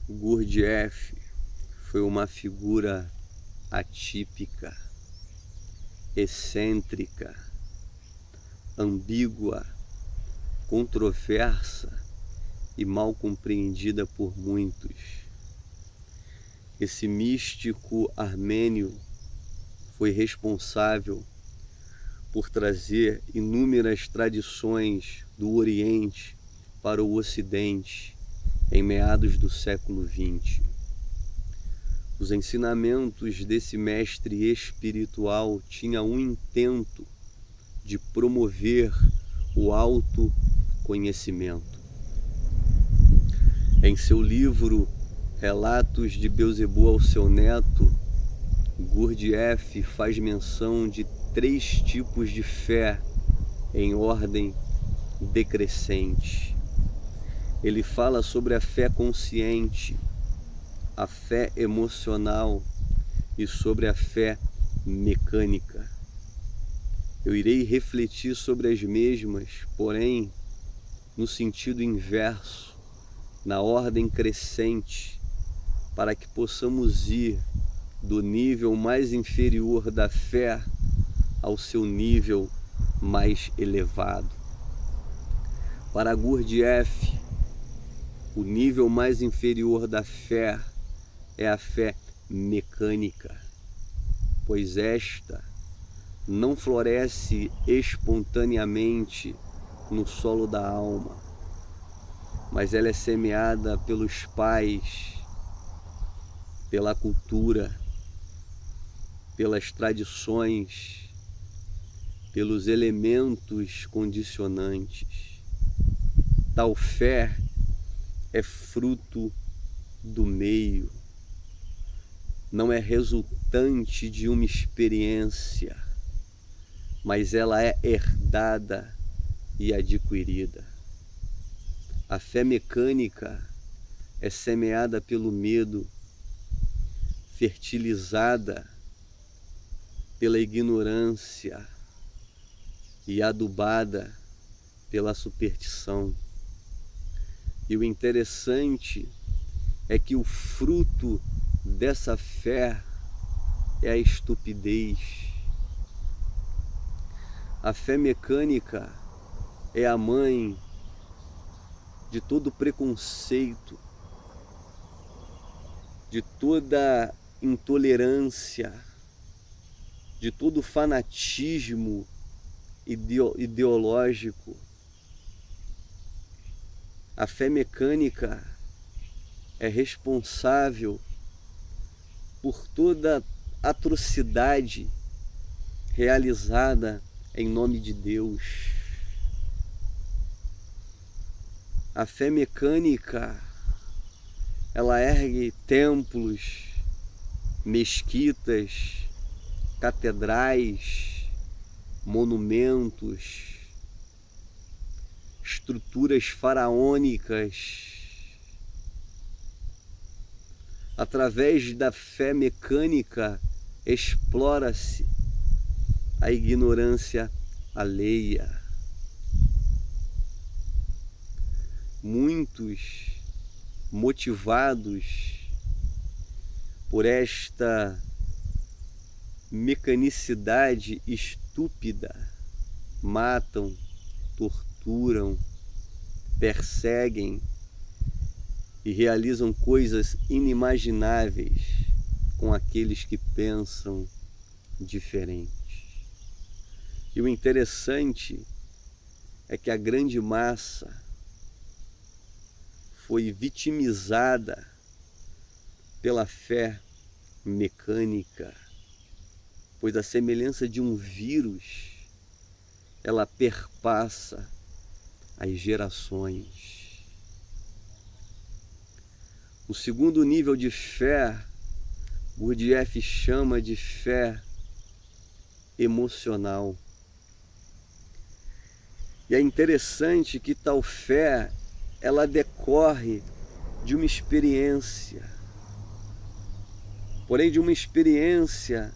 Gurdjieff foi uma figura atípica, excêntrica, ambígua, controversa e mal compreendida por muitos. Esse místico armênio foi responsável por trazer inúmeras tradições do Oriente para o Ocidente em meados do século XX. Os ensinamentos desse mestre espiritual tinham um intento de promover o autoconhecimento. Em seu livro Relatos de Beelzebub ao seu neto, Gurdjieff faz menção de 3 tipos de fé em ordem decrescente. Ele fala sobre a fé consciente, a fé emocional e sobre a fé mecânica. Eu irei refletir sobre as mesmas, porém, no sentido inverso, na ordem crescente, para que possamos ir do nível mais inferior da fé ao seu nível mais elevado. Para Gurdjieff, o nível mais inferior da fé é a fé mecânica, pois esta não floresce espontaneamente no solo da alma, mas ela é semeada pelos pais, pela cultura, pelas tradições, pelos elementos condicionantes. Tal fé é fruto do meio, não é resultante de uma experiência, mas ela é herdada e adquirida. A fé mecânica é semeada pelo medo, fertilizada pela ignorância e adubada pela superstição. E o interessante é que o fruto dessa fé é a estupidez. A fé mecânica é a mãe de todo preconceito, de toda intolerância, de todo fanatismo ideológico. A fé mecânica é responsável por toda atrocidade realizada em nome de Deus. A fé mecânica, ela ergue templos, mesquitas, catedrais, monumentos, estruturas faraônicas. Através da fé mecânica, explora-se a ignorância alheia. Muitos, motivados por esta mecanicidade estúpida, matam, torturam, perseguem e realizam coisas inimagináveis com aqueles que pensam diferente. E o interessante é que a grande massa foi vitimizada pela fé mecânica, pois a semelhança de um vírus, ela perpassa as gerações. O segundo nível de fé, Gurdjieff chama de fé emocional. E é interessante que tal fé, ela decorre de uma experiência, porém de uma experiência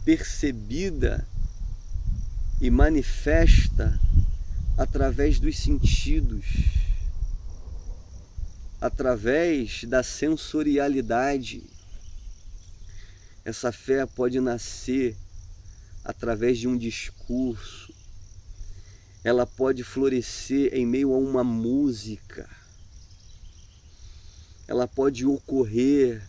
percebida e manifesta através dos sentidos. através da sensorialidade. Essa fé pode nascer através de um discurso. Ela pode florescer em meio a uma música. Ela pode ocorrer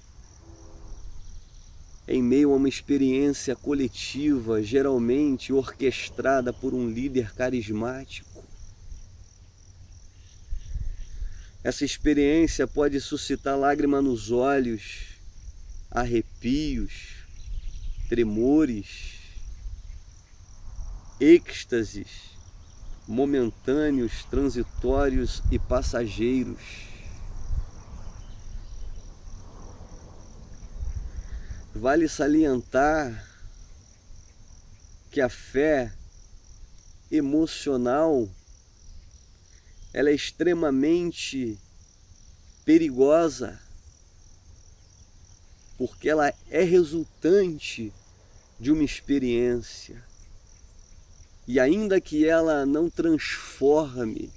em meio a uma experiência coletiva, geralmente orquestrada por um líder carismático. Essa experiência pode suscitar lágrima nos olhos, arrepios, tremores, êxtases momentâneos, transitórios e passageiros. Vale salientar que a fé emocional ela é extremamente perigosa, porque ela é resultante de uma experiência. E ainda que ela não transforme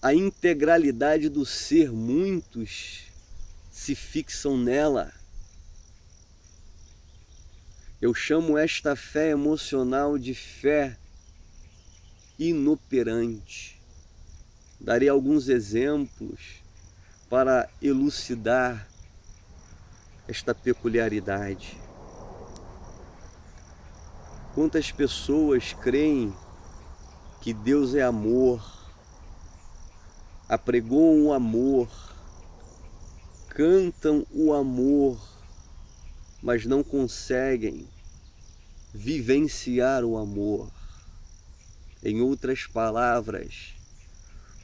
a integralidade do ser, muitos se fixam nela. Eu chamo esta fé emocional de fé inoperante. Darei alguns exemplos para elucidar esta peculiaridade. Quantas pessoas creem que Deus é amor, apregoam o amor, cantam o amor, mas não conseguem vivenciar o amor. Em outras palavras,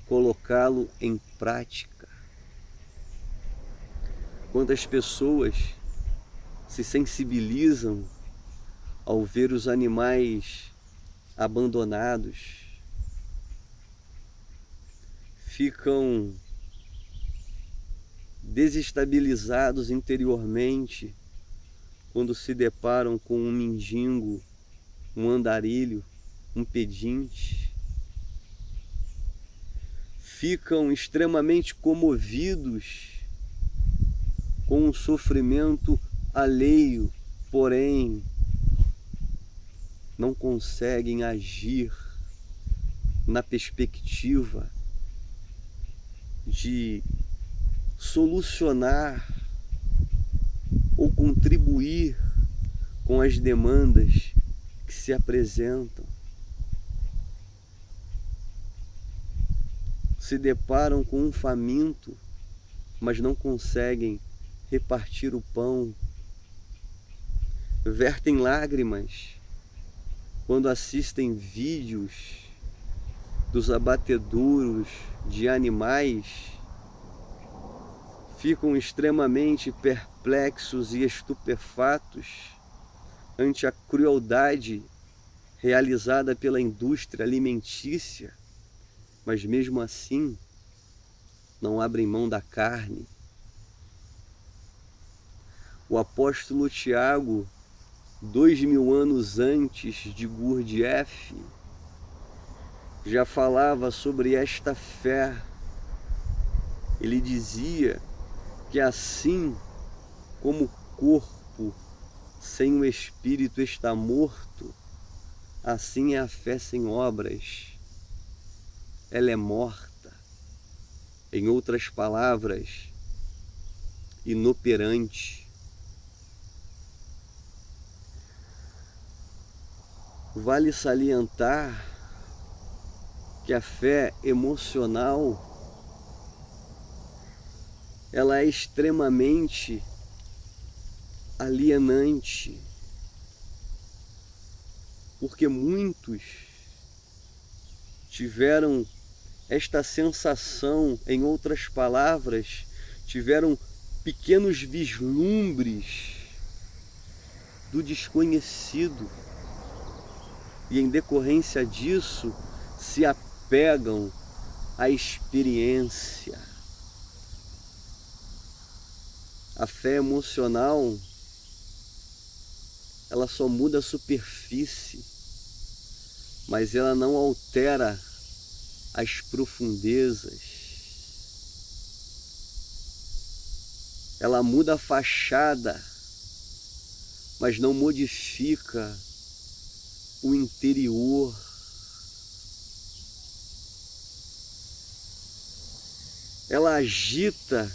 colocá-lo em prática. Quantas pessoas se sensibilizam ao ver os animais abandonados, ficam desestabilizados interiormente quando se deparam com um mendigo, um andarilho, um pedinte. Ficam extremamente comovidos com o sofrimento alheio, porém não conseguem agir na perspectiva de solucionar ou contribuir com as demandas que se apresentam. Se deparam com um faminto, mas não conseguem repartir o pão. Vertem lágrimas quando assistem vídeos dos abatedouros de animais. Ficam extremamente perplexos e estupefatos ante a crueldade realizada pela indústria alimentícia, mas mesmo assim não abrem mão da carne. O apóstolo Tiago, 2000 anos antes de Gurdjieff, já falava sobre esta fé. Ele dizia que assim como o corpo sem o espírito está morto, assim é a fé sem obras. Ela é morta. Em outras palavras, inoperante. Vale salientar que a fé emocional ela é extremamente alienante, porque muitos tiveram esta sensação, em outras palavras, tiveram pequenos vislumbres do desconhecido e, em decorrência disso, se apegam à experiência. A fé emocional, ela só muda a superfície, mas ela não altera as profundezas. ela muda a fachada, mas não modifica o interior. Ela agita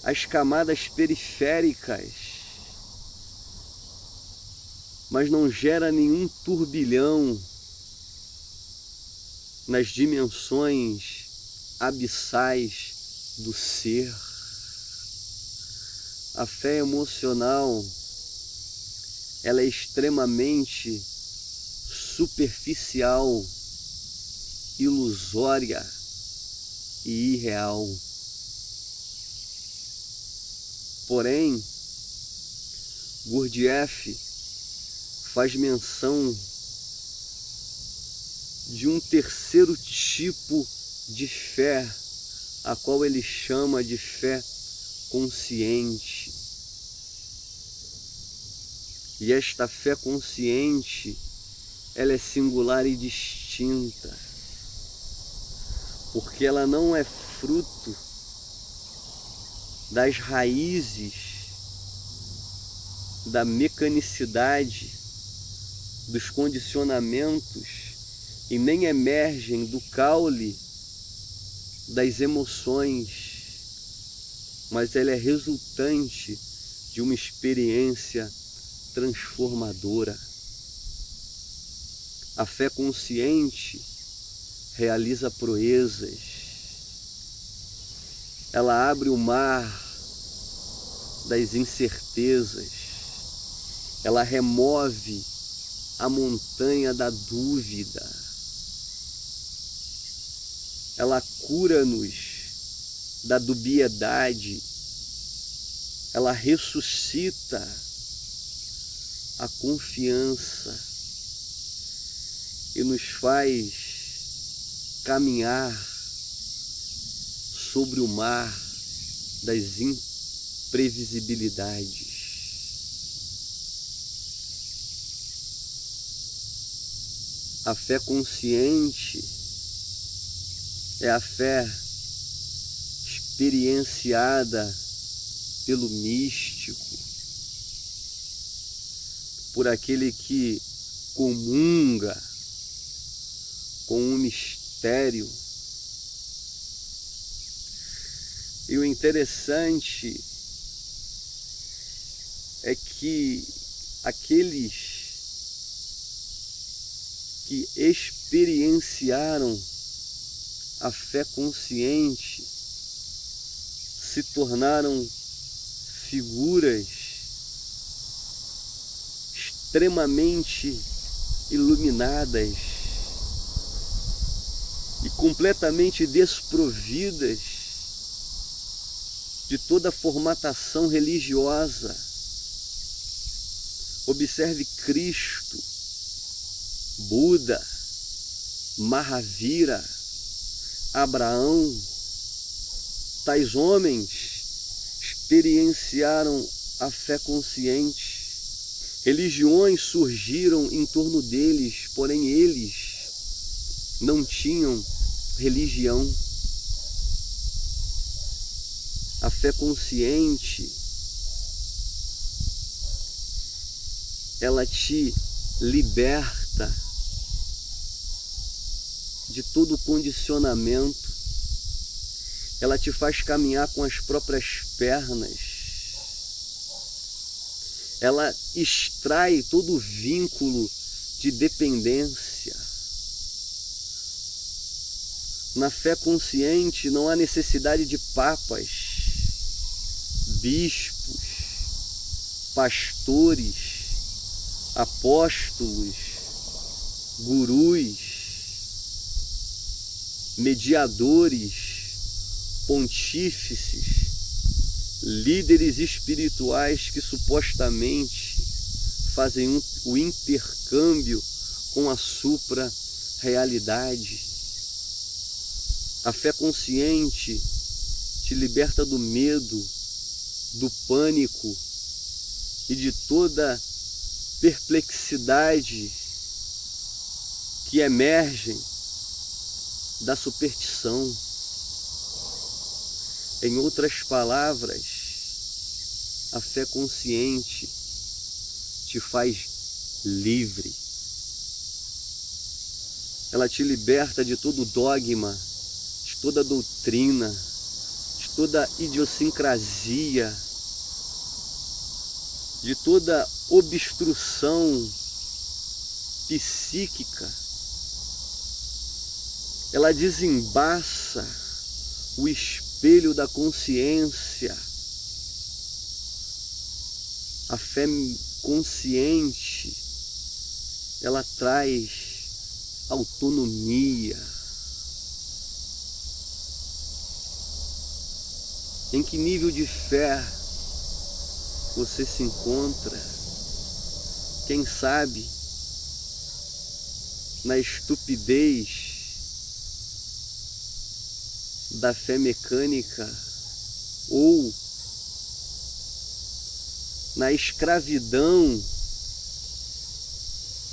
as camadas periféricas, mas não gera nenhum turbilhão nas dimensões abissais do ser. A fé emocional, ela é extremamente superficial, ilusória e irreal. Porém, Gurdjieff faz menção de um terceiro tipo de fé, a qual ele chama de fé consciente. E esta fé consciente, ela é singular e distinta, porque ela não é fruto das raízes da mecanicidade, dos condicionamentos, e nem emergem do caule das emoções, mas ela é resultante de uma experiência transformadora. A fé consciente realiza proezas. Ela abre o mar das incertezas. Ela remove a montanha da dúvida. Ela cura-nos da dubiedade. Ela ressuscita a confiança e nos faz caminhar sobre o mar das imprevisibilidades. A fé consciente é a fé experienciada pelo místico, por aquele que comunga com um mistério. E o interessante é que aqueles que experienciaram a fé consciente se tornaram figuras extremamente iluminadas e completamente desprovidas de toda formatação religiosa. Observe Cristo, Buda, Mahavira, Abraão. Tais homens experienciaram a fé consciente. Religiões surgiram em torno deles, porém eles não tinham religião. A fé consciente, ela te liberta de todo condicionamento. Ela te faz caminhar com as próprias pernas. Ela extrai todo o vínculo de dependência. Na fé consciente não há necessidade de papas, bispos, pastores, apóstolos, gurus, mediadores, pontífices, líderes espirituais que supostamente fazem o intercâmbio com a supra-realidade. A fé consciente te liberta do medo, do pânico e de toda perplexidade que emergem da superstição. Em outras palavras, a fé consciente te faz livre. Ela te liberta de todo dogma, de toda doutrina, de toda idiosincrasia, de toda obstrução psíquica. Ela desembaça o espelho da consciência. A fé consciente, ela traz autonomia. Em que nível de fé você se encontra? Quem sabe na estupidez da fé mecânica ou na escravidão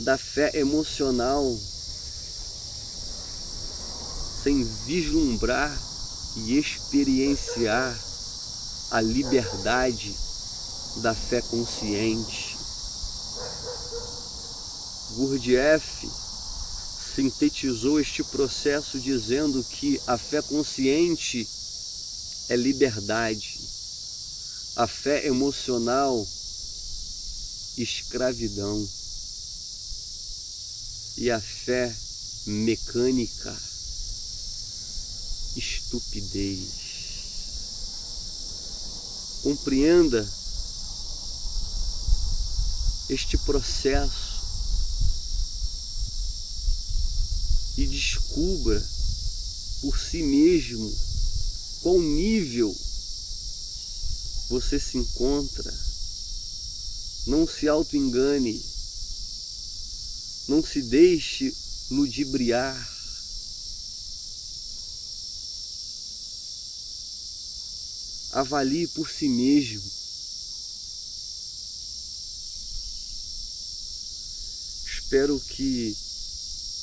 da fé emocional, sem vislumbrar e experienciar a liberdade da fé consciente. Gurdjieff sintetizou este processo dizendo que a fé consciente é liberdade, a fé emocional, escravidão, e a fé mecânica, estupidez. Compreenda este processo e descubra por si mesmo qual nível você se encontra. Não se auto-engane, não se deixe ludibriar. Avalie por si mesmo. Espero que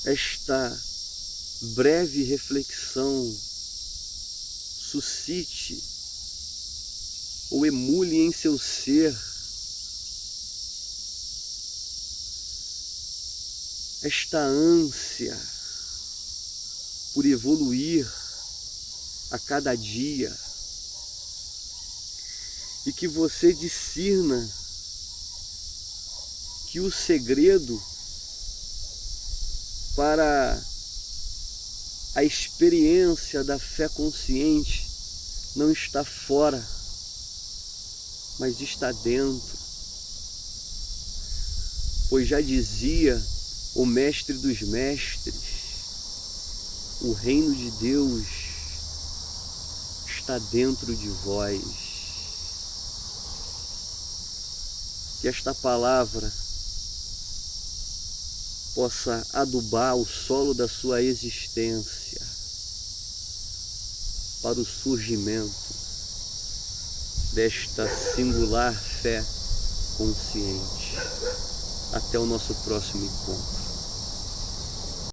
esta breve reflexão suscite ou emule em seu ser esta ânsia por evoluir a cada dia, e que você discirna que o segredo para a experiência da fé consciente não está fora, mas está dentro. Pois já dizia o mestre dos mestres, o reino de Deus está dentro de vós. Que esta palavra possa adubar o solo da sua existência para o surgimento desta singular fé consciente. Até o nosso próximo encontro.